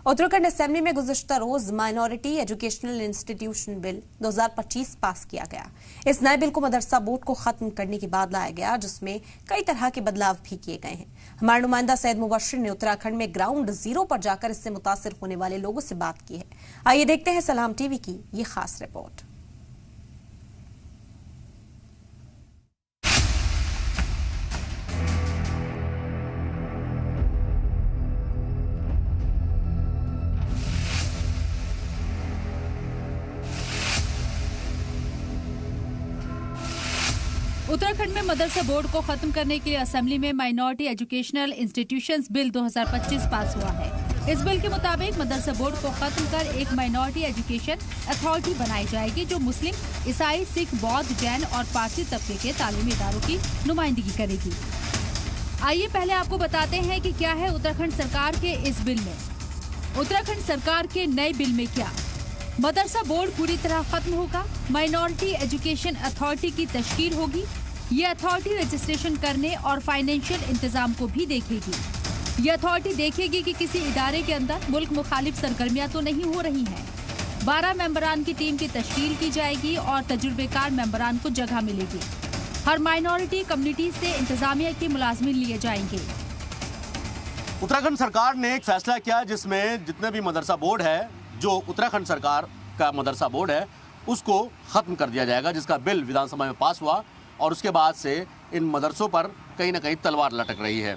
Uttarakhand assembly में गुज़िश्ता रोज minority educational institution bill 2025 पास किया गया। इस नए बिल को मदरसा बोर्ड को खत्म करने के बाद लाया गया, जिसमें कई तरह के बदलाव भी किए गए हैं। हमारे नुमाइंदा सैयद मुबश्शिर ने उत्तराखंड में ग्राउंड जीरो पर जाकर इससे मुतासिर होने वाले लोगों से बात की है। आइए देखते हैं सलाम टीवी की ये खास रिपोर्ट। उत्तराखंड में मदरसा बोर्ड को खत्म करने के लिए असेंबली में माइनॉरिटी एजुकेशनल इंस्टीट्यूशंस बिल 2025 पास हुआ है। इस बिल के मुताबिक मदरसा बोर्ड को खत्म कर एक माइनॉरिटी एजुकेशन अथॉरिटी बनाई जाएगी, जो मुस्लिम, ईसाई, सिख, बौद्ध, जैन और पारसी तबके के तालीमी इदारों की नुमाइंदगी करेगी। आइए पहले आपको बताते हैं कि क्या है उत्तराखंड सरकार के इस बिल में। उत्तराखंड सरकार के नए बिल में क्या? मदरसा बोर्ड पूरी तरह खत्म होगा। माइनॉरिटी एजुकेशन अथॉरिटी की तश्कील होगी। ये अथॉरिटी रजिस्ट्रेशन करने और फाइनेंशियल इंतजाम को भी देखेगी। ये अथॉरिटी देखेगी कि किसी इदारे के अंदर मुल्क मुखालिफ सरगर्मियां तो नहीं हो रही हैं। 12 मेंबरान की टीम की तश्कील की जाएगी और तजुर्बेकार मेंबरान को जगह मिलेगी। हर माइनॉरिटी कम्युनिटी से इंतजामिया के मुलाजमिन लिए जाएंगे। उत्तराखंड सरकार ने एक फैसला किया जिसमें जितने भी मदरसा बोर्ड है, जो उत्तराखंड सरकार का मदरसा बोर्ड है, उसको ख़त्म कर दिया जाएगा, जिसका बिल विधानसभा में पास हुआ। और उसके बाद से इन मदरसों पर कहीं ना कहीं तलवार लटक रही है।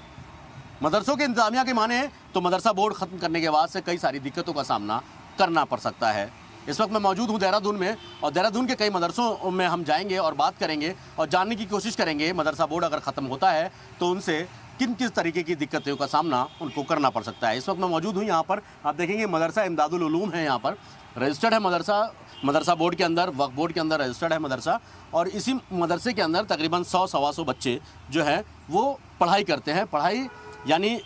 मदरसों के इंतजामिया के माने तो मदरसा बोर्ड ख़त्म करने के बाद से कई सारी दिक्कतों का सामना करना पड़ सकता है। इस वक्त मैं मौजूद हूँ देहरादून में, और देहरादून के कई मदरसों में हम जाएंगे और बात करेंगे और जानने की कोशिश करेंगे मदरसा बोर्ड अगर ख़त्म होता है तो उनसे किस तरीके की दिक्कतों का सामना उनको करना पड़ सकता है। इस वक्त मैं मौजूद हूँ यहाँ पर, आप देखेंगे मदरसा इमदादुल उलूम है, यहाँ पर रजिस्टर्ड है मदरसा बोर्ड के अंदर, वक्फ बोर्ड के अंदर रजिस्टर्ड है मदरसा। और इसी मदरसे के अंदर तकरीबन 100-125 बच्चे जो हैं वो पढ़ाई करते हैं। पढ़ाई यानी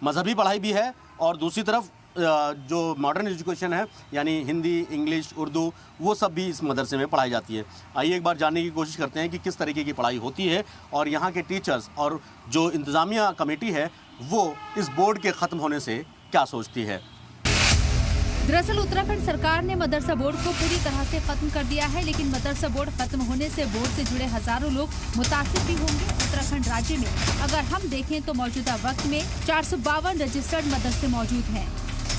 मजहबी पढ़ाई भी है, और दूसरी तरफ जो मॉडर्न एजुकेशन है यानी हिंदी, इंग्लिश, उर्दू, वो सब भी इस मदरसे में पढ़ाई जाती है। आइए एक बार जानने की कोशिश करते हैं कि किस तरीके की पढ़ाई होती है और यहाँ के टीचर्स और जो इंतज़ामिया कमेटी है वो इस बोर्ड के ख़त्म होने से क्या सोचती है। दरअसल उत्तराखंड सरकार ने मदरसा बोर्ड को पूरी तरह से खत्म कर दिया है, लेकिन मदरसा बोर्ड खत्म होने से बोर्ड से जुड़े हजारों लोग मुतासिर भी होंगे। उत्तराखंड राज्य में अगर हम देखें तो मौजूदा वक्त में 452 रजिस्टर्ड मदरसे मौजूद हैं।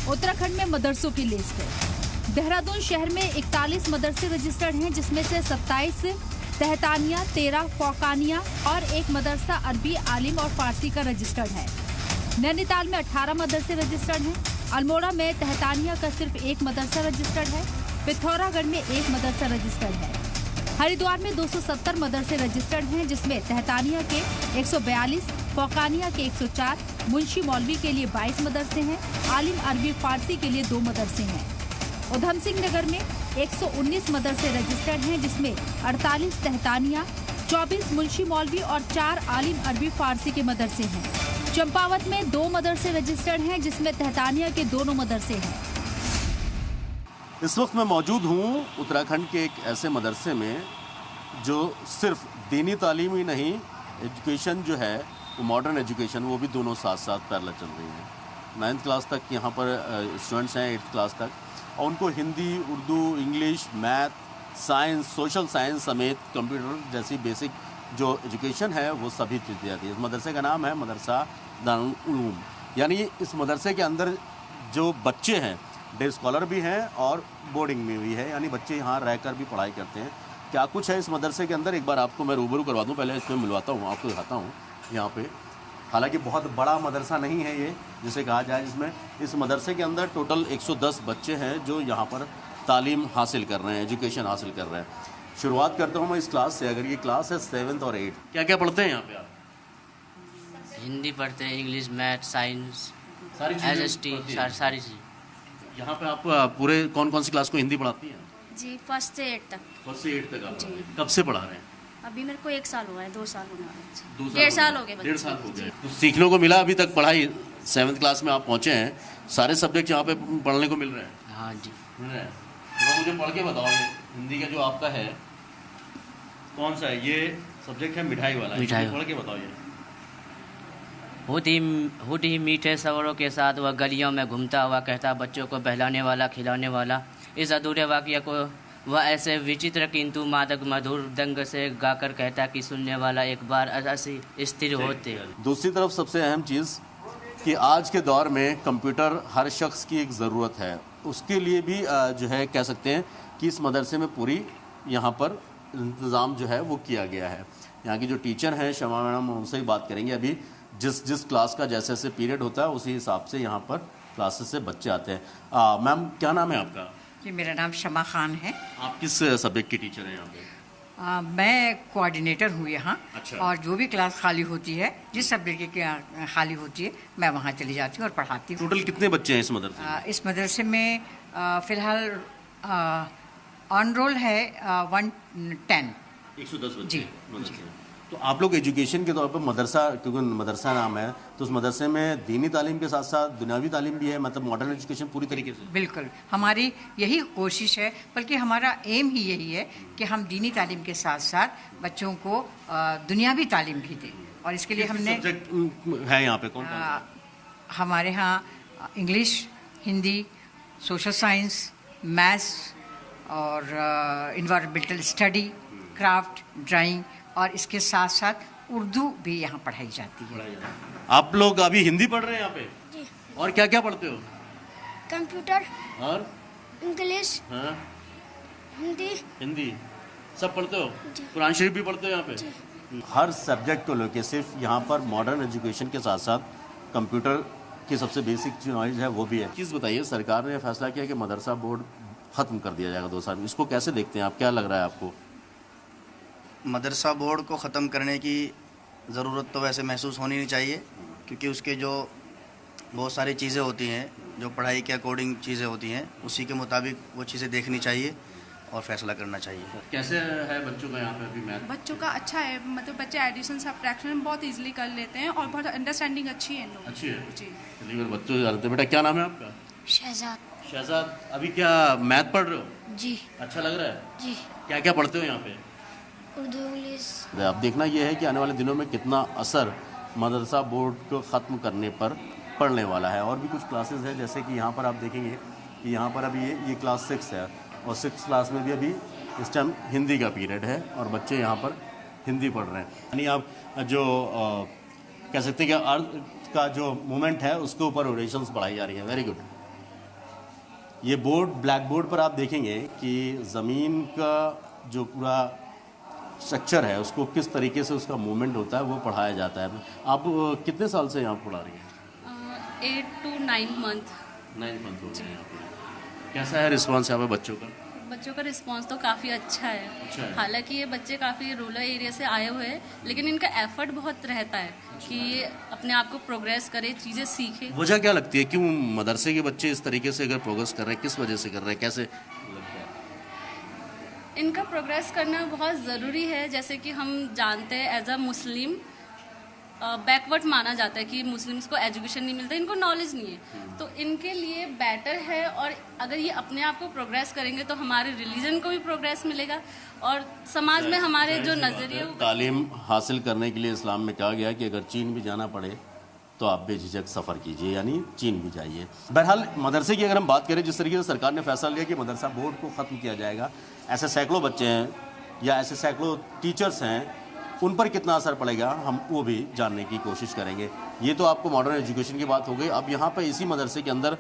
उत्तराखंड में मदरसों की लिस्ट है। देहरादून शहर में 41 मदरसे रजिस्टर्ड हैं, जिसमें से 27 तहतानिया, 13 फौकानिया और एक मदरसा अरबी, आलिम और फारसी का रजिस्टर्ड है। नैनीताल में 18 मदरसे रजिस्टर्ड हैं। अल्मोड़ा में तहतानिया का सिर्फ एक मदरसा रजिस्टर्ड है। पिथौरागढ़ में एक मदरसा रजिस्टर्ड है। हरिद्वार में 270 मदरसे रजिस्टर्ड हैं, जिसमें तहतानिया के 142, फौकानिया के 104, मुंशी मौलवी के लिए 22 मदरसे हैं, आलिम अरबी फारसी के लिए 2 मदरसे हैं। उधम सिंह नगर में 119 मदरसे रजिस्टर्ड हैं, जिसमें 48 तहतानिया, 24 मुंशी मौलवी और 4 आलिम अरबी फारसी के मदरसे हैं। चंपावत में 2 मदरसे रजिस्टर्ड हैं, जिसमें तहतानिया के दोनों मदरसे हैं। इस वक्त मैं मौजूद हूँ उत्तराखंड के एक ऐसे मदरसे में जो सिर्फ दीनी तालीम ही नहीं, एजुकेशन जो है वो मॉडर्न एजुकेशन, वो भी दोनों साथ साथ पैरेलल चल रही है। 9th क्लास तक यहाँ पर स्टूडेंट्स हैं, 8th क्लास तक, और उनको Hindi, Urdu, English, math, science, social science समेत कंप्यूटर जैसी बेसिक जो एजुकेशन है वो सभी चीज़ दी जाती है। इस मदरसे का नाम है मदरसा दारुल उलूम। यानी इस मदरसे के अंदर जो बच्चे हैं डे स्कॉलर भी हैं और बोर्डिंग में भी है, यानी बच्चे यहाँ रहकर भी पढ़ाई करते हैं। क्या कुछ है इस मदरसे के अंदर, एक बार आपको मैं रूबरू करवा दूँ, पहले इसमें मिलवाता हूँ, आपको दिखाता हूँ यहाँ पे। हालांकि बहुत बड़ा मदरसा नहीं है ये जिसे कहा जाए, जिसमें इस मदरसे के अंदर टोटल 110 बच्चे हैं जो यहाँ पर तालीम हासिल कर रहे हैं, एजुकेशन हासिल कर रहे हैं। शुरुआत करता हूँ मैं इस क्लास से। अगर ये क्लास है 7th और 8th, क्या क्या पढ़ते हैं यहाँ पे आप? हिंदी पढ़ते हैं, इंग्लिश, मैथ, साइंस, सारी SST, सारी चीज़। यहाँ पे आप पूरे कौन कौन सी क्लास को हिंदी पढ़ाती हैं? जी, 1st से 8 तक। 1st से 8 तक आप कब से पढ़ा रहे हैं? अभी मेरे को 1 साल हुआ है, 2 साल होने वाले हैं। 1.5 साल हो गए। 1.5 साल हो गए। तो सीखने को मिला अभी तक पढ़ाई? 7th क्लास में आप पहुँचे हैं, सारे सब्जेक्ट यहाँ पे पढ़ने को मिल रहे हैं? हाँ जी, मिल रहे हैं। तो मुझे पढ़ के बताओ, ये हिंदी का जो आपका है कौन सा है? ये सब्जेक्ट है मिठाई वाला। मिठाई। पढ़ के बताओ ये। खुद ही मीठे सवरों के साथ वह गलियों में घूमता हुआ कहता, बच्चों को बहलाने वाला, खिलाने वाला। इस अधूरे वाक्य को वह ऐसे विचित्र किंतु मादक मधुर दंग से गाकर कहता कि सुनने वाला एक बार ऐसी स्थिर होते। दूसरी तरफ सबसे अहम चीज़ कि आज के दौर में कंप्यूटर हर शख्स की एक ज़रूरत है, उसके लिए भी जो है कह सकते हैं कि इस मदरसे में पूरी यहाँ पर इंतज़ाम जो है वो किया गया है। यहाँ की जो टीचर हैं शमा मैडम, उनसे ही बात करेंगे अभी। जिस क्लास का जैसे जैसे पीरियड होता है उसी हिसाब से यहाँ पर क्लासेस से बच्चे आते हैं। मैम क्या नाम है आपका? जी मेरा नाम शमा खान है। आप किस सब्जेक्ट की टीचर हैं यहाँ पे? मैं कोऑर्डिनेटर हूँ यहाँ। अच्छा। और जो भी क्लास खाली होती है, जिस सब्जेक्ट की खाली होती है, मैं वहाँ चली जाती हूँ और पढ़ाती हूँ। टोटल कितने बच्चे हैं इस मदरसे में? इस मदरसे में फ़िलहाल ऑन रोल है 110 बच्चे जी। मदरसे। तो आप लोग एजुकेशन के तौर पर मदरसा, क्योंकि मदरसा नाम है, तो उस मदरसे में दीनी तालीम के साथ साथ दुनियावी तालीम भी है, मतलब मॉडर्न एजुकेशन पूरी तरीके से? बिल्कुल, हमारी यही कोशिश है, बल्कि हमारा एम ही यही है कि हम दीनी तालीम के साथ साथ बच्चों को दुनियावी तालीम भी दें। और इसके लिए हमने सब्जेक्ट है यहाँ पे कौन? हमारे यहाँ English, Hindi, social science, maths और इन्वायरमेंटल स्टडी, क्राफ्ट, ड्राइंग, और इसके साथ साथ उर्दू भी यहाँ पढ़ाई जाती है। आप लोग अभी हिंदी पढ़ रहे हैं यहाँ पे? जी। और क्या क्या पढ़ते हो? कंप्यूटर और इंग्लिश, हाँ हिंदी सब पढ़ते हो? जी। कुरान शरीफ भी पढ़ते हो यहाँ पे? जी। हर सब्जेक्ट को लेके सिर्फ यहाँ पर मॉडर्न एजुकेशन के साथ साथ कंप्यूटर की सबसे बेसिक जो नॉलेज है वो भी है। चीज़ बताइए, सरकार ने फैसला किया कि मदरसा बोर्ड ख़त्म कर दिया जाएगा 2 साल में, इसको कैसे देखते हैं आप? क्या लग रहा है आपको? मदरसा बोर्ड को ख़त्म करने की ज़रूरत तो वैसे महसूस होनी नहीं चाहिए, क्योंकि उसके जो बहुत सारी चीज़ें होती हैं, जो पढ़ाई के अकॉर्डिंग चीज़ें होती हैं, उसी के मुताबिक वो चीज़ें देखनी चाहिए और फैसला करना चाहिए। कैसे है बच्चों का यहाँ पे अभी मैथ? बच्चों का अच्छा है, मतलब बच्चे एडिशन सब्ट्रैक्शन बहुत इजीली कर लेते हैं और बहुत अंडरस्टैंडिंग अच्छी है इन लोगों की। अच्छी है जी। चलिए बच्चों से जानते हैं। बेटा क्या नाम है आपका? शहजाद। शहजाद, अभी क्या मैथ पढ़ रहे हो? जी। अच्छा लग रहा है? जी। क्या क्या पढ़ते हो यहाँ पे? उर्दू, इंग्लिश। अब देखना यह है कि आने वाले दिनों में कितना असर मदरसा बोर्ड को ख़त्म करने पर पड़ने वाला है। और भी कुछ क्लासेस हैं, जैसे कि यहाँ पर आप देखेंगे कि यहाँ पर अभी ये क्लास 6 है और 6 क्लास में भी अभी इस टाइम हिंदी का पीरियड है और बच्चे यहाँ पर हिंदी पढ़ रहे हैं। यानी आप जो कह सकते हैं कि अर्थ का जो मूवमेंट है उसके ऊपर ओरेशंस बढ़ाई जा रही है। Very good. ये बोर्ड, ब्लैक बोर्ड पर आप देखेंगे कि ज़मीन का जो पूरा स्ट्रक्चर है उसको किस तरीके से उसका मूवमेंट होता है वो पढ़ाया जाता है। आप कितने साल से यहाँ पढ़ा रही हैं? 8 to 9 month। 9 मंथ हो गए यहाँ पे। कैसा है रिस्पांस यहाँ पे बच्चों का? बच्चों का रिस्पांस तो काफ़ी अच्छा है। अच्छा है। हालांकि ये बच्चे काफ़ी रूरल एरिया से आए हुए हैं, लेकिन इनका एफर्ट बहुत रहता है कि ये अपने आप को प्रोग्रेस करे, चीज़ें सीखे। वजह क्या लगती है, क्यों मदरसे के बच्चे इस तरीके से अगर प्रोग्रेस कर रहे हैं, किस वजह से कर रहे हैं, कैसे? इनका प्रोग्रेस करना बहुत ज़रूरी है। जैसे कि हम जानते हैं एज अ मुस्लिम बैकवर्ड माना जाता है कि मुस्लिम्स को एजुकेशन नहीं मिलता, इनको नॉलेज नहीं है, तो इनके लिए बेटर है। और अगर ये अपने आप को प्रोग्रेस करेंगे तो हमारे रिलीजन को भी प्रोग्रेस मिलेगा और समाज में हमारे जो नज़रिए। तालीम हासिल करने के लिए इस्लाम में कहा गया कि अगर चीन भी जाना पड़े तो आप बेझिझक सफ़र कीजिए, यानी चीन भी जाइए। बहरहाल मदरसे की अगर हम बात करें, जिस तरीके से सरकार ने फैसला लिया कि मदरसा बोर्ड को ख़त्म किया जाएगा, ऐसे सैकड़ों बच्चे हैं या ऐसे सैकड़ों टीचर्स हैं, उन पर कितना असर पड़ेगा हम वो भी जानने की कोशिश करेंगे। ये तो आपको मॉडर्न एजुकेशन की बात हो गई। अब यहाँ पर इसी मदरसे के अंदर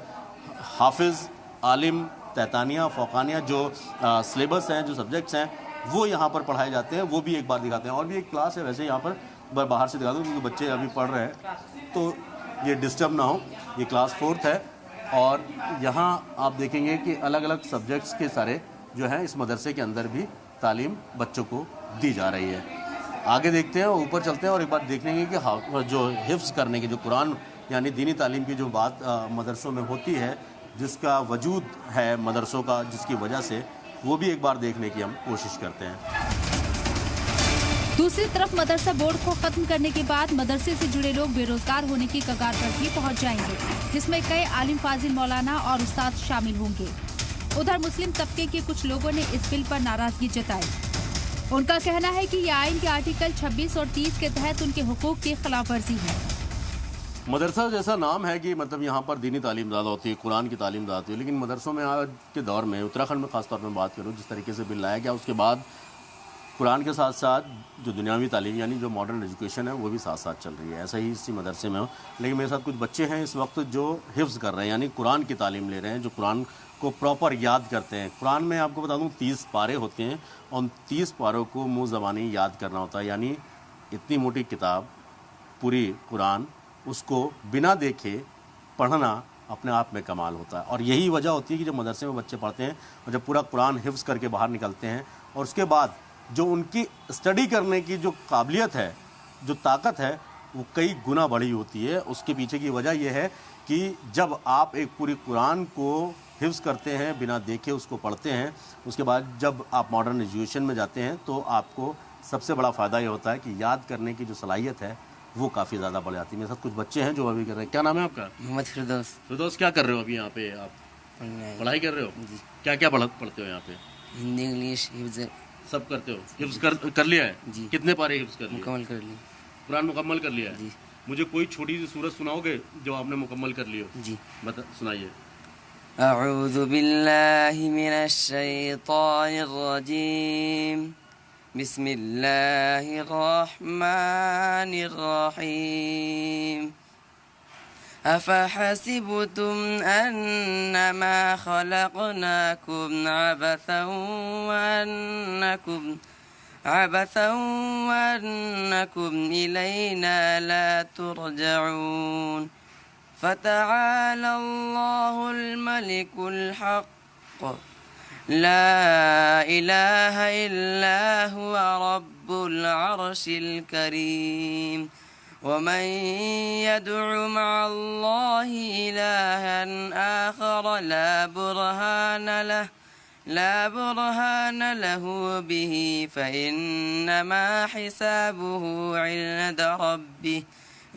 हाफिज़, आलिम, तैतानिया, फ़ौक़ानिया जो सिलेबस हैं, जो सब्जेक्ट्स हैं, वो यहाँ पर पढ़ाए जाते हैं, वो भी एक बार दिखाते हैं। और भी एक क्लास है वैसे यहाँ पर, बाहर से दिखा दूँ क्योंकि बच्चे अभी पढ़ रहे हैं तो ये डिस्टर्ब ना हो। ये क्लास 4th है और यहाँ आप देखेंगे कि अलग अलग सब्जेक्ट्स के सारे जो हैं इस मदरसे के अंदर भी तालीम बच्चों को दी जा रही है। आगे देखते हैं, ऊपर चलते हैं और एक बार देख लेंगे कि जो हिफ्ज़ करने की, जो कुरान यानी दीनी तालीम की जो बात मदरसों में होती है, जिसका वजूद है मदरसों का, जिसकी वजह से, वो भी एक बार देखने की हम कोशिश करते हैं। दूसरी तरफ मदरसा बोर्ड को खत्म करने के बाद मदरसे से जुड़े लोग बेरोजगार होने की कगार पर भी पहुंच जाएंगे, जिसमें कई आलिम फाजिल मौलाना और उस्ताद शामिल होंगे। उधर मुस्लिम तबके के कुछ लोगों ने इस बिल पर नाराजगी जताई। उनका कहना है कि यह आइन के आर्टिकल 26 और 30 के तहत उनके हुकूक की खिलाफ वर्जी है। मदरसा जैसा नाम है कि मतलब यहाँ पर दीनी तालीम ज़्यादा होती है, कुरान की तालीम ज़्यादा होती है, लेकिन मदरसों में आज के दौर में उत्तराखंड में ख़ास तौर पर बात करूँ, जिस तरीके से बिल लाया गया उसके बाद कुरान के साथ साथ जो दुनियावी तालीम यानी जो मॉडर्न एजुकेशन है वो भी साथ साथ चल रही है। ऐसा ही इसी मदरसे में हो। लेकिन मेरे साथ कुछ बच्चे हैं इस वक्त जो हिफ्ज़ कर रहे हैं, यानी कुरान की तालीम ले रहे हैं, जो कुरान को प्रॉपर याद करते हैं। कुरान में आपको बता दूं 30 पारे होते हैं और 30 पारों को मुँह ज़बानी याद करना होता है, यानी इतनी मोटी किताब पूरी कुरान उसको बिना देखे पढ़ना अपने आप में कमाल होता है। और यही वजह होती है कि जब मदरसे में बच्चे पढ़ते हैं और जब पूरा कुरान हिफ्ज़ करके बाहर निकलते हैं और उसके बाद जो उनकी स्टडी करने की जो काबिलियत है, जो ताकत है, वो कई गुना बड़ी होती है। उसके पीछे की वजह यह है कि जब आप एक पूरी कुरान को हिफ्ज़ करते हैं, बिना देखे उसको पढ़ते हैं, उसके बाद जब आप मॉडर्न एजुकेशन में जाते हैं तो आपको सबसे बड़ा फ़ायदा ये होता है कि याद करने की जो सलाहियत है वो काफ़ी ज़्यादा बढ़ जाती है। मेरे साथ कुछ बच्चे हैं जो अभी कर रहे हैं। क्या नाम है आपका? मोहम्मद फिरदौस। फिरदौस, क्या कर रहे हो अभी यहाँ पे आप? पढ़ाई कर रहे हो? क्या क्या पढ़ते हो यहाँ पे? हिंदी, इंग्लिश, हिफ्ज़ सब करते हो? हिफ्ज़ कर लिया है जी? कितने पारे हिफ्ज़ कर लिए? मुकम्मल कर ली। कुरान मुकम्मल कर लिया है जी। मुझे कोई छोटी सी सूरत सुनाओगे जो आपने मुकम्मल कर ली हो? जी सुनाइए। अऊज़ु बिल्लाहि मिनश शैतानिर रजीम, बिस्मिल्लाहिर रहमानिर रहीम। अफ़हसिबतुम अन्नमा खलक़नाकुम अबसन वअन्नकुम इलैना ला तुरजऊन। फ़तआला अल्लाहुल मलिकुल हक़्क़, ला इलाहा इल्ला हुवा रब्बुल अर्शिल करीम। वमन यदउ मअल्लाहि इलाहन आखर ला बुरहान लहु बिही फ़इन्नमा हिसाबुहु इन्द रब्बिह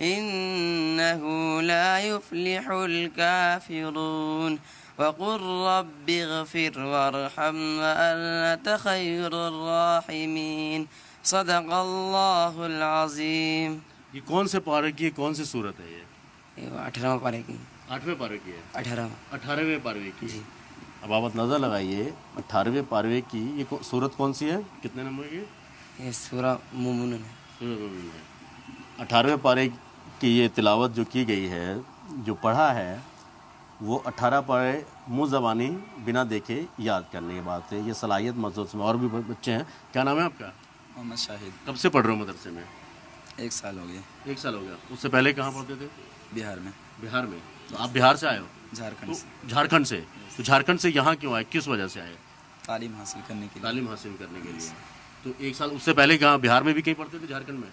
इन्नहु ला युफ्लिहुल काफिरून। वक़ुल रब्बिग़फिर वरहम वअन्त खैरुर राहिमीन। सदक़ल्लाहुल अज़ीम। ये कौन से पारे की, कौन सी सूरत है ये? 18वें पारे की। 8वें पारे की है? 18वें पारे की जी। अब आप नज़र लगाइए 18वें पारे की ये सूरत कौन सी है? कितने नंबर की? ये सूरा मुमिन है। 18वें पारे की ये तिलावत जो की गई है, जो पढ़ा है, वो 18 पारे मुँह ज़बानी बिना देखे याद करने की बात है। ये सलाहियत मदरसे में और भी बच्चे हैं। क्या नाम है आपका? मोहम्मद शाहिद। कब से पढ़ रहे हो मदरसे में? 1 साल हो गया। 1 साल हो गया। उससे पहले कहाँ पढ़ते थे? बिहार में। बिहार में? तो आप बिहार से आए हो? झारखंड से। झारखंड से? तो झारखंड से यहाँ क्यों आए, किस वजह से आए? तालीम हासिल करने के लिए। तालीम हासिल करने के लिए। तो 1 साल उससे पहले कहाँ बिहार में भी कहीं पढ़ते थे? झारखंड में?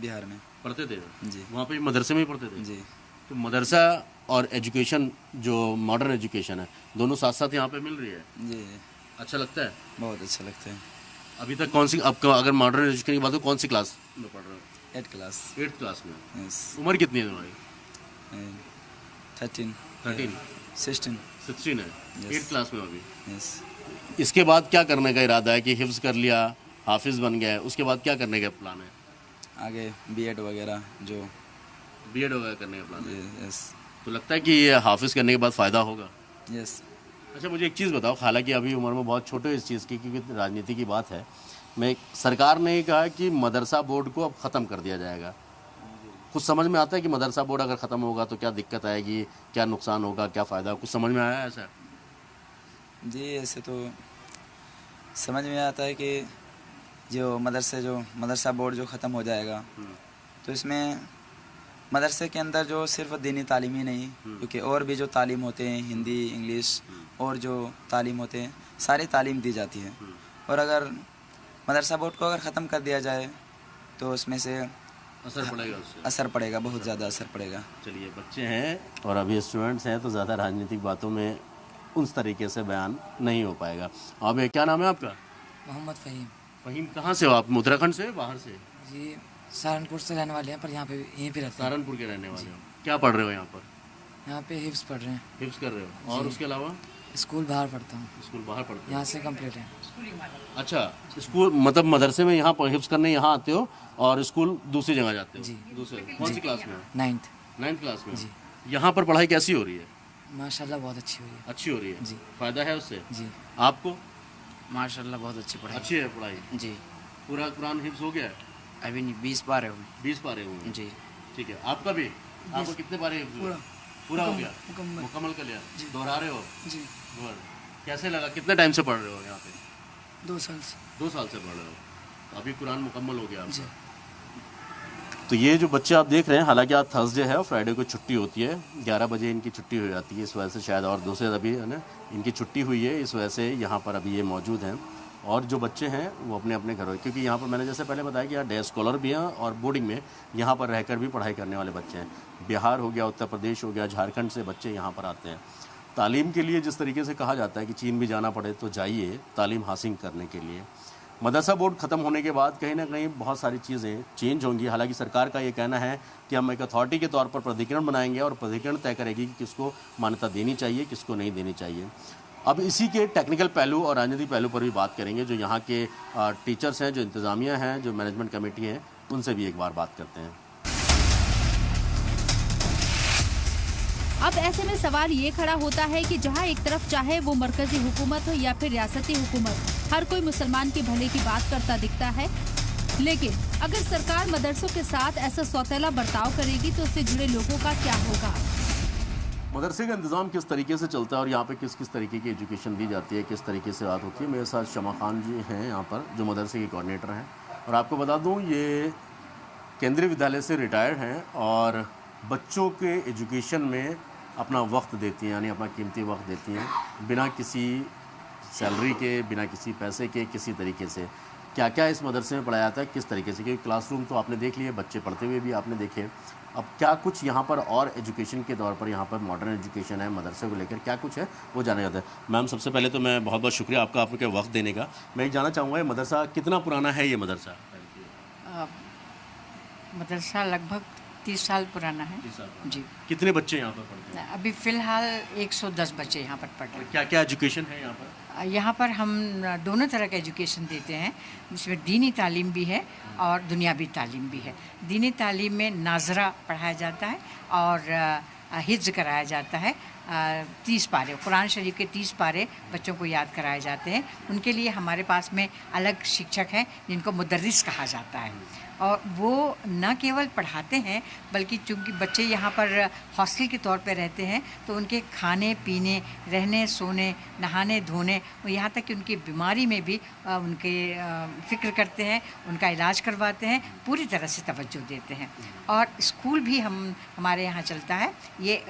बिहार में पढ़ते थे जी। वहाँ पे मदरसे में ही पढ़ते थे जी। तो मदरसा और एजुकेशन जो मॉडर्न एजुकेशन है दोनों साथ साथ यहाँ पे मिल रही है जी। अच्छा लगता है? बहुत अच्छा लगता है। अभी तक कौन सी, आपका अगर मॉडर्न एजुकेशन की बात हो, कौन सी क्लास में पढ़ रहे हो? 8th class. 8th क्लास में। यस। उम्र कितनी है तुम्हारी? 13 16 है। 8th क्लास में अभी। यस। इसके बाद क्या करने का इरादा है कि हिफ्ज़ कर लिया, हाफिज़ बन गया, उसके बाद क्या करने का प्लान है? आगे बीएड वगैरह जो बीएड वगैरह करने का प्लान है? यस। तो लगता है कि ये हाफिज़ करने के बाद फ़ायदा होगा? यस। अच्छा मुझे एक चीज़ बताओ, हालांकि अभी उम्र में बहुत छोटे इस चीज़ की, क्योंकि राजनीति की बात है, मैं सरकार ने ये कहा कि मदरसा बोर्ड को अब ख़त्म कर दिया जाएगा। कुछ समझ में आता है कि मदरसा बोर्ड अगर ख़त्म होगा तो क्या दिक्कत आएगी, क्या नुकसान होगा, क्या फ़ायदा? कुछ समझ में आया है ऐसा? जी ऐसे तो समझ में आता है कि जो मदरसा बोर्ड जो ख़त्म हो जाएगा तो इसमें मदरसे के अंदर जो सिर्फ दीनी तालीम ही नहीं, क्योंकि और भी जो तालीम होते हैं, हिंदी, इंग्लिश और जो तालीम होते हैं, सारी तालीम दी जाती है। और अगर मदरसा बोर्ड को अगर ख़त्म कर दिया जाए तो उसमें से असर पड़ेगा, उससे असर पड़ेगा, बहुत ज़्यादा असर पड़ेगा। चलिए, बच्चे हैं और अभी स्टूडेंट्स हैं तो ज़्यादा राजनीतिक बातों में उस तरीके से बयान नहीं हो पाएगा। अब क्या नाम है आपका? मोहम्मद फ़हीम। फ़हीम, कहाँ से हो आप? उत्तराखंड से, बाहर से? जी सहारनपुर से रहने वाले हैं, पर यहाँ पे यहीं पे रहते हैं। सहारनपुर के रहने वाले हो। क्या पढ़ रहे हो यहाँ पर? यहाँ पे हिफ्ज़ पढ़ रहे हैं। हिफ्ज़ कर रहे हो? और उसके अलावा? स्कूल बाहर पढ़ता हूँ। स्कूल बाहर पढ़ते हो? यहाँ से कंप्लीट है। अच्छा, स्कूल मतलब मदरसे में यहाँ हिफ्ज़ करने यहाँ आते हो और स्कूल दूसरी जगह जाते हो? जी। दूसरे कौन सी क्लास में? 9th 9th क्लास में जी। यहाँ पर पढ़ाई कैसी हो रही है? माशाल्लाह बहुत अच्छी हुई है। अच्छी हो रही है जी। फ़ायदा है उससे? जी आपको? माशाल्लाह बहुत अच्छी पढ़ाई। अच्छी है पढ़ाई? जी। पूरा कुरान हिफ्ज हो गया है? अभी नहीं 20 पारे हुए। 20 पारे हुए हैं। जी। ठीक है, आपका भी? आपको कितने पारे हिफ्ज हुए? पूरा हो गया? मुकम्मल कर लिया? दोहरा रहे हो? जी। गुड। कैसे लगा, कितने टाइम से पढ़ रहे हो यहाँ पे? 2 साल से। 2 साल से पढ़ रहे हो, तो अभी कुरान मुकम्मल हो गया जी। आपका। तो ये जो बच्चे आप देख रहे हैं, हालांकि आज थर्सडे है और फ्राइडे को छुट्टी होती है, 11 बजे इनकी छुट्टी हो जाती है, इस वजह से शायद, और दूसरे अभी है ना इनकी छुट्टी हुई है, इस वजह से यहाँ पर अभी ये मौजूद हैं। और जो बच्चे हैं वो अपने अपने घरों, क्योंकि यहाँ पर मैंने जैसे पहले बताया कि यहाँ डे स्कॉलर भी हैं और बोर्डिंग में यहाँ पर रहकर भी पढ़ाई करने वाले बच्चे हैं। बिहार हो गया, उत्तर प्रदेश हो गया, झारखंड से बच्चे यहाँ पर आते हैं तालीम के लिए। जिस तरीके से कहा जाता है कि चीन भी जाना पड़े तो जाइए तालीम हासिल करने के लिए। मदरसा बोर्ड ख़त्म होने के बाद कहीं ना कहीं बहुत सारी चीज़ें चेंज होंगी। हालांकि सरकार का ये कहना है कि हम एक अथॉरिटी के तौर पर प्राधिकरण बनाएंगे और प्राधिकरण तय करेगी कि किसको मान्यता देनी चाहिए, किसको नहीं देनी चाहिए। अब इसी के टेक्निकल पहलू और राजनीतिक पहलू पर भी बात करेंगे। जो यहाँ के टीचर्स हैं, जो इंतज़ामिया हैं, जो मैनेजमेंट कमेटी है, उनसे भी एक बार बात करते हैं। अब ऐसे में सवाल ये खड़ा होता है कि जहां एक तरफ चाहे वो मरकजी हुकूमत हो या फिर रियासती हुकूमत, हर कोई मुसलमान के भले की बात करता दिखता है, लेकिन अगर सरकार मदरसों के साथ ऐसा सौतेला बर्ताव करेगी तो उससे जुड़े लोगों का क्या होगा? मदरसे का इंतज़ाम किस तरीके से चलता है और यहाँ पे किस किस तरीके की एजुकेशन दी जाती है, किस तरीके से बात होती है। मेरे साथ शमा खान जी हैं यहाँ पर, जो मदरसे के कोऑर्डिनेटर हैं, और आपको बता दूँ ये केंद्रीय विद्यालय से रिटायर्ड हैं और बच्चों के एजुकेशन में अपना वक्त देती हैं, यानी अपना कीमती वक्त देती हैं, बिना किसी सैलरी के, बिना किसी पैसे के, किसी तरीके से। क्या क्या इस मदरसे में पढ़ाया जाता है, किस तरीके से, क्योंकि क्लासरूम तो आपने देख लिए, बच्चे पढ़ते हुए भी आपने देखे। अब क्या कुछ यहाँ पर और एजुकेशन के तौर पर यहाँ पर मॉडर्न एजुकेशन है मदरसे को लेकर, क्या कुछ है वो जाना जाता है। मैम, सबसे पहले तो मैं बहुत बहुत शुक्रिया आपका, आपके वक्त देने का। मैं जानना चाहूँगा ये मदरसा कितना पुराना है? ये मदरसा मदरसा लगभग 30 साल पुराना है। 30 साल जी। कितने बच्चे यहाँ पर पढ़ते हैं? अभी फ़िलहाल 110 बच्चे यहाँ पर पढ़ रहे हैं। क्या क्या एजुकेशन है यहाँ पर? यहाँ पर हम दोनों तरह का एजुकेशन देते हैं, जिसमें दीनी तालीम भी है और दुनियावी तालीम भी है। दीनी तालीम में नाजरा पढ़ाया जाता है और हिफ्ज़ कराया जाता है। 30 पारे कुरान शरीफ के 30 पारे बच्चों को याद कराए जाते हैं। उनके लिए हमारे पास में अलग शिक्षक हैं जिनको मुदर्रिस कहा जाता है, और वो न केवल पढ़ाते हैं बल्कि चूँकि बच्चे यहाँ पर हॉस्टल के तौर पर रहते हैं तो उनके खाने पीने, रहने सोने, नहाने धोने, यहाँ तक कि उनकी बीमारी में भी उनके फ़िक्र करते हैं, उनका इलाज करवाते हैं, पूरी तरह से तवज्जो देते हैं। और स्कूल भी हमारे यहाँ चलता है। ये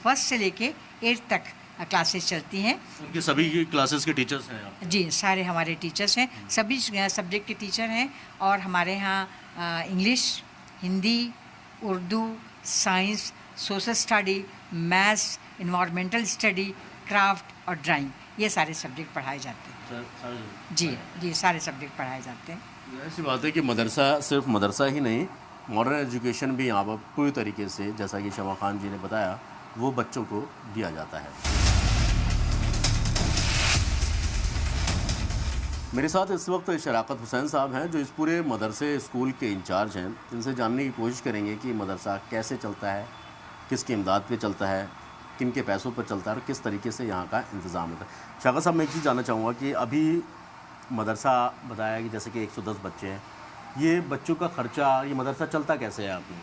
1st से लेके 8th तक क्लासेस चलती हैं। उनके सभी क्लासेस के टीचर्स हैं यहाँ? जी, सारे हमारे टीचर्स हैं, सभी सब्जेक्ट के टीचर हैं। और हमारे यहाँ English, Hindi, Urdu, science, social study, maths, environmental study, craft और ड्राइंग, ये सारे सब्जेक्ट पढ़ाए जाते हैं। जी, सारे सब्जेक्ट पढ़ाए जाते हैं। ऐसी बात है कि मदरसा सिर्फ मदरसा ही नहीं, मॉडर्न एजुकेशन भी यहाँ पर पूरी तरीके से, जैसा कि शमा खान जी ने बताया, वो बच्चों को दिया जाता है। मेरे साथ इस वक्त शराकत हुसैन साहब हैं, जो इस पूरे मदरसे स्कूल के इंचार्ज हैं। इनसे जानने की कोशिश करेंगे कि मदरसा कैसे चलता है, किसकी इमदाद पे चलता है, किन के पैसों पर चलता है और किस तरीके से यहाँ का इंतज़ाम होता है। शाकत साहब, मैं एक चीज़ जानना चाहूँगा कि अभी मदरसा बताया कि जैसे कि 110 बच्चे हैं, ये बच्चों का ख़र्चा, ये मदरसा चलता कैसे है आपने?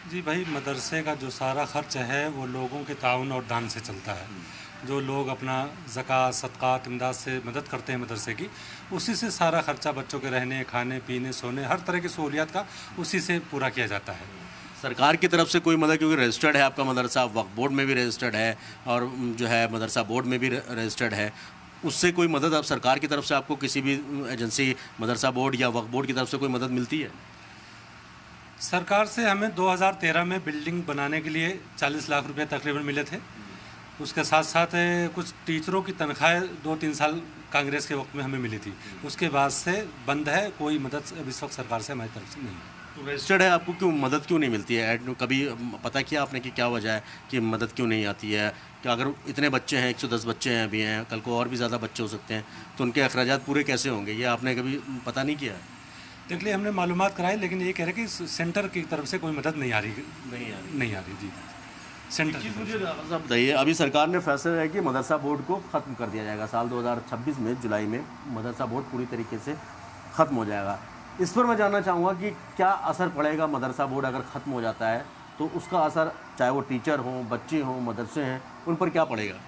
जी भाई, मदरसे का जो सारा ख़र्च है वो लोगों के ताउन और दान से चलता है। जो लोग अपना ज़कात, सदक़ात, इमदाद से मदद करते हैं मदरसे की, उसी से सारा ख़र्चा बच्चों के रहने, खाने पीने, सोने, हर तरह की सहूलियत का उसी से पूरा किया जाता है। सरकार की तरफ से कोई मदद, क्योंकि रजिस्टर्ड है आपका मदरसा, वक्फ बोर्ड में भी रजिस्टर्ड है और जो है मदरसा बोर्ड में भी रजिस्टर्ड है, उससे कोई मदद अब सरकार की तरफ से आपको किसी भी एजेंसी, मदरसा बोर्ड या वक्फ बोर्ड की तरफ से कोई मदद मिलती है? सरकार से हमें 2013 में बिल्डिंग बनाने के लिए 40 लाख रुपए तकरीबन मिले थे। उसके साथ साथ कुछ टीचरों की तनख्वाहें 2-3 साल कांग्रेस के वक्त में हमें मिली थी। उसके बाद से बंद है, कोई मदद अब इस वक्त सरकार से हमारी तरफ से नहीं। तो रजिस्टर्ड है, आपको क्यों मदद क्यों नहीं मिलती है? कभी पता किया आपने कि क्या वजह है कि मदद क्यों नहीं आती है? कि अगर इतने बच्चे हैं, 110 बच्चे हैं अभी हैं, कल को और भी ज़्यादा बच्चे हो सकते हैं, तो उनके अखराजात पूरे कैसे होंगे? ये आपने कभी पता नहीं किया? तो इसलिए हमने मालूमात कराई, लेकिन ये कह रहे कि सेंटर की तरफ से कोई मदद नहीं आ रही जी सेंटर। मुझे बताइए, अभी सरकार ने फैसला लिया कि मदरसा बोर्ड को ख़त्म कर दिया जाएगा साल 2026 में, जुलाई में मदरसा बोर्ड पूरी तरीके से ख़त्म हो जाएगा। इस पर मैं जानना चाहूँगा कि क्या असर पड़ेगा मदरसा बोर्ड अगर ख़त्म हो जाता है तो उसका असर, चाहे वो टीचर हों, बच्चे हों, मदरसे हैं, उन पर क्या पड़ेगा?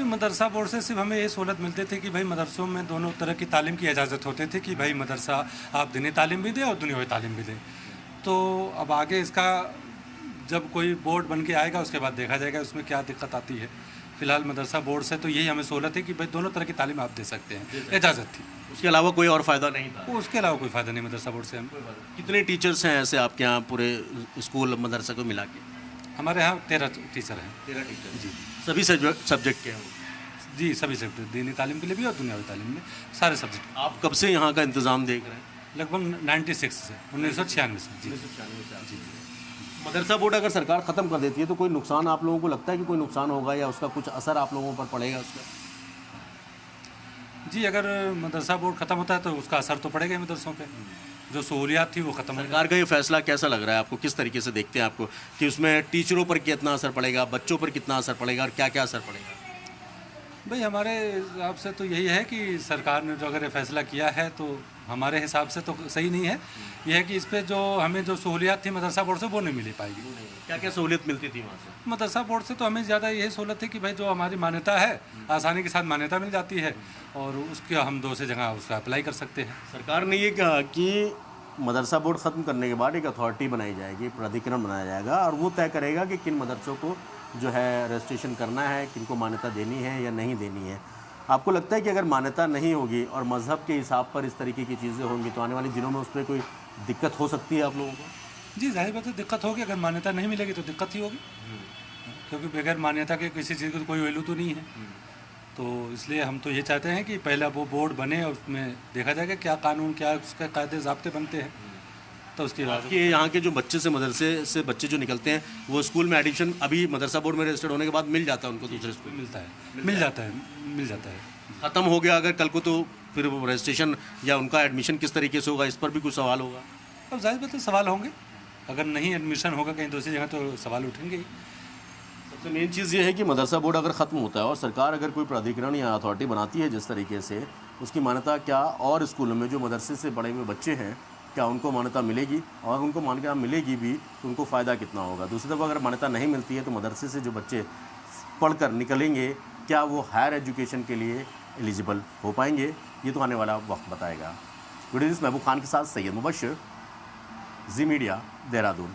मदरसा बोर्ड से सिर्फ हमें ये सहूलत मिलते थे कि भाई मदरसों में दोनों तरह की तालीम की इजाज़त होती थी कि भाई मदरसा आप दीनी तालीम भी दें और दुनियावी तालीम भी दें। तो अब आगे इसका जब कोई बोर्ड बन के आएगा उसके बाद देखा जाएगा उसमें क्या दिक्कत आती है। फिलहाल मदरसा बोर्ड से तो यही हमें सहूलत है कि भाई दोनों तरह की तालीम आप दे सकते हैं, इजाज़त थी। उसके अलावा कोई और फ़ायदा नहीं था? उसके अलावा कोई फ़ायदा नहीं मदरसा बोर्ड से। हम कितने टीचर्स हैं ऐसे आपके यहाँ पूरे स्कूल मदरसा को मिला के? हमारे यहाँ 13 टीचर हैं। 13 टीचर जी। सभी सब्जेक्ट के हैं? जी सभी सब्जेक्ट, दीनी तालीम के लिए भी और दुनियावी तालीम में सारे सब्जेक्ट। आप कब से यहाँ का इंतज़ाम देख रहे हैं? लगभग 96 से 1996 से जी। मदरसा बोर्ड अगर सरकार ख़त्म कर देती है तो कोई नुकसान आप लोगों को लगता है कि कोई नुकसान होगा या उसका कुछ असर आप लोगों पर पड़ेगा उसका? जी अगर मदरसा बोर्ड ख़त्म होता है तो उसका असर तो पड़ेगा ही मदरसों पे। जो सहूलियात थी वो ख़त्म हो। सरकार का ये फैसला कैसा लग रहा है आपको? किस तरीके से देखते हैं आपको कि उसमें टीचरों पर कितना असर पड़ेगा, बच्चों पर कितना असर पड़ेगा और क्या क्या असर पड़ेगा? भाई हमारे हिसाब से तो यही है कि सरकार ने जो अगर ये फैसला किया है तो हमारे हिसाब से तो सही नहीं है। यह है कि इस पर जो हमें जो सहूलियात थी मदरसा बोर्ड से वो नहीं मिल पाएगी। क्या क्या सहूलियत मिलती थी वहाँ से? मदरसा बोर्ड से तो हमें ज़्यादा यही सहूलत है कि भाई जो हमारी मान्यता है आसानी के साथ मान्यता मिल जाती है और उसके हम 2 से जगह उसका अप्लाई कर सकते हैं। सरकार ने ये कहा कि मदरसा बोर्ड ख़त्म करने के बाद एक अथॉरिटी बनाई जाएगी, प्राधिकरण बनाया जाएगा और वो तय करेगा कि किन मदरसों को जो है रजिस्ट्रेशन करना है, किनको मान्यता देनी है या नहीं देनी है। आपको लगता है कि अगर मान्यता नहीं होगी और मज़हब के हिसाब पर इस तरीके की चीज़ें होंगी तो आने वाले दिनों में उस पर कोई दिक्कत हो सकती है आप लोगों को? जी जाहिर बात है दिक्कत होगी। अगर मान्यता नहीं मिलेगी तो दिक्कत ही होगी, क्योंकि बगैर मान्यता के किसी चीज़ की कोई वैल्यू तो नहीं है। तो इसलिए हम तो ये चाहते हैं कि पहला वो बोर्ड बने और उसमें देखा जाएगा क्या कानून, क्या उसके कायदे ज़ाब्ते बनते हैं। तो उसके बाद कि यहाँ के जो बच्चे से मदरसे से बच्चे जो निकलते हैं वो स्कूल में एडमिशन अभी मदरसा बोर्ड में रजिस्टर्ड होने के बाद मिल जाता है उनको, दूसरे स्कूल मिल जाता है। ख़त्म हो गया अगर कल को तो फिर रजिस्ट्रेशन या उनका एडमिशन किस तरीके से होगा, इस पर भी कुछ सवाल होगा? अब जाहिर बात है सवाल होंगे। अगर नहीं एडमिशन होगा कहीं दूसरी जगह तो सवाल उठेंगे ही। सबसे मेन चीज़ ये है कि मदरसा बोर्ड अगर ख़त्म होता है और सरकार अगर कोई प्राधिकरण या अथॉरिटी बनाती है जिस तरीके से, उसकी मान्यता क्या और स्कूलों में जो मदरसे से बड़े हुए बच्चे हैं क्या उनको मान्यता मिलेगी, और उनको मान्यता मिलेगी भी तो उनको फ़ायदा कितना होगा? दूसरी तरफ अगर मान्यता नहीं मिलती है तो मदरसे से जो बच्चे पढ़कर निकलेंगे क्या वो हायर एजुकेशन के लिए एलिजिबल हो पाएंगे? ये तो आने वाला वक्त बताएगा। वीडियो महबूब खान के साथ सैयद मुबशर, जी मीडिया, देहरादून।